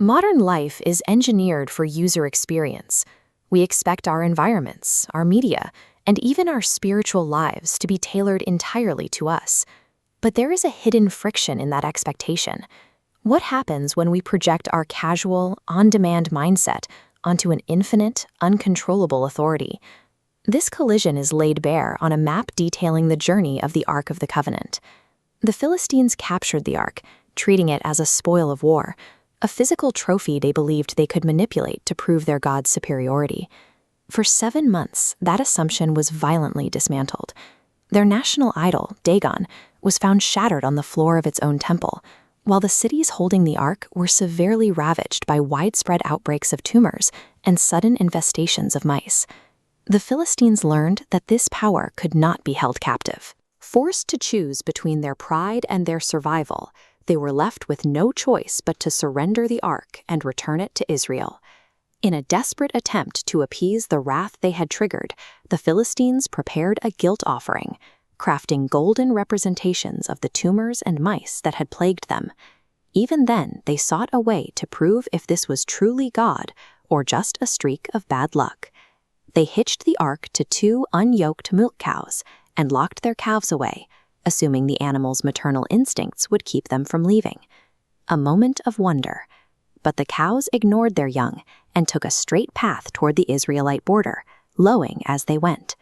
Modern life is engineered for user experience. We expect our environments, our media, and even our spiritual lives to be tailored entirely to us. But there is a hidden friction in that expectation. What happens when we project our casual, on-demand mindset onto an infinite, uncontrollable authority? This collision is laid bare on a map detailing the journey of the Ark of the Covenant. The Philistines captured the Ark, treating it as a spoil of war, a physical trophy they believed they could manipulate to prove their god's superiority. For 7 months, that assumption was violently dismantled. Their national idol, Dagon, was found shattered on the floor of its own temple, while the cities holding the Ark were severely ravaged by widespread outbreaks of tumors and sudden infestations of mice. The Philistines learned that this power could not be held captive. Forced to choose between their pride and their survival, they were left with no choice but to surrender the Ark and return it to Israel. In a desperate attempt to appease the wrath they had triggered, the Philistines prepared a guilt offering, crafting golden representations of the tumors and mice that had plagued them. Even then, they sought a way to prove if this was truly God or just a streak of bad luck. They hitched the Ark to 2 unyoked milk cows and locked their calves away, assuming the animals' maternal instincts would keep them from leaving. A moment of wonder. But the cows ignored their young and took a straight path toward the Israelite border, lowing as they went.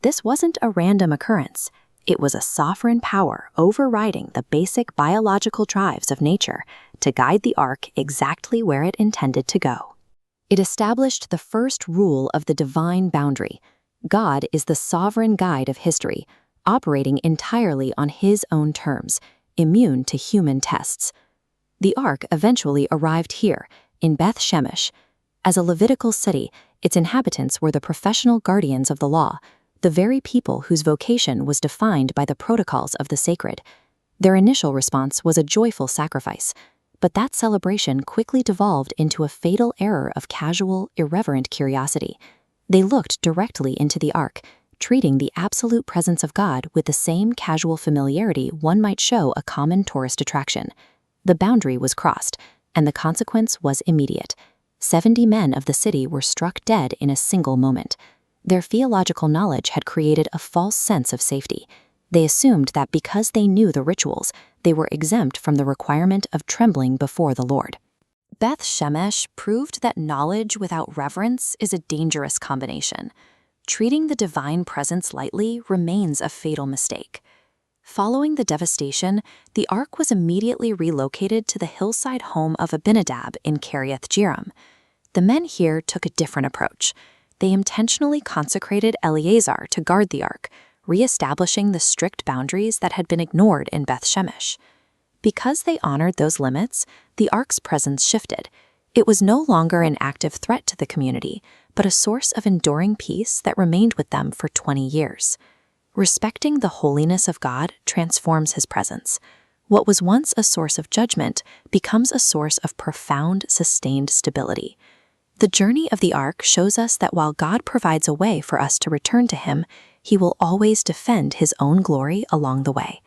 This wasn't a random occurrence. It was a sovereign power overriding the basic biological drives of nature to guide the Ark exactly where it intended to go. It established the first rule of the divine boundary. God is the sovereign guide of history, operating entirely on his own terms, immune to human tests. The Ark eventually arrived here, in Beth Shemesh. As a Levitical city, its inhabitants were the professional guardians of the law, the very people whose vocation was defined by the protocols of the sacred. Their initial response was a joyful sacrifice, but that celebration quickly devolved into a fatal error of casual, irreverent curiosity. They looked directly into the Ark, treating the absolute presence of God with the same casual familiarity one might show a common tourist attraction. The boundary was crossed, and the consequence was immediate. 70 men of the city were struck dead in a single moment. Their theological knowledge had created a false sense of safety. They assumed that because they knew the rituals, they were exempt from the requirement of trembling before the Lord. Beth Shemesh proved that knowledge without reverence is a dangerous combination. Treating the divine presence lightly remains a fatal mistake. Following the devastation, the Ark was immediately relocated to the hillside home of Abinadab in Kiriath Jearim. The men here took a different approach. They intentionally consecrated Eleazar to guard the Ark, re-establishing the strict boundaries that had been ignored in Beth Shemesh. Because they honored those limits, the Ark's presence shifted. It was no longer an active threat to the community, but a source of enduring peace that remained with them for 20 years. Respecting the holiness of God transforms his presence. What was once a source of judgment becomes a source of profound, sustained stability. The journey of the Ark shows us that while God provides a way for us to return to him, he will always defend his own glory along the way.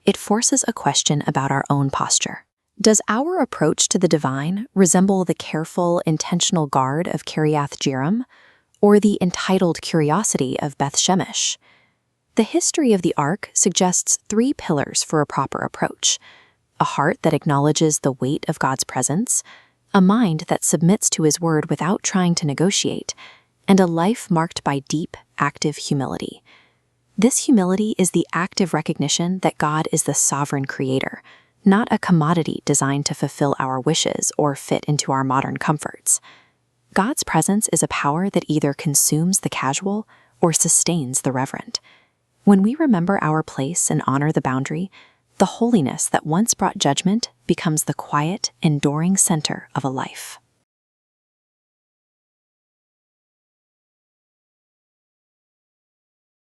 It forces a question about our own posture. Does our approach to the divine resemble the careful, intentional guard of Kiriath Jearim, or the entitled curiosity of Beth Shemesh? The history of the Ark suggests 3 pillars for a proper approach: a heart that acknowledges the weight of God's presence, a mind that submits to his word without trying to negotiate, and a life marked by deep, active humility. This humility is the active recognition that God is the sovereign creator, not a commodity designed to fulfill our wishes or fit into our modern comforts. God's presence is a power that either consumes the casual or sustains the reverent. When we remember our place and honor the boundary, the holiness that once brought judgment becomes the quiet, enduring center of a life.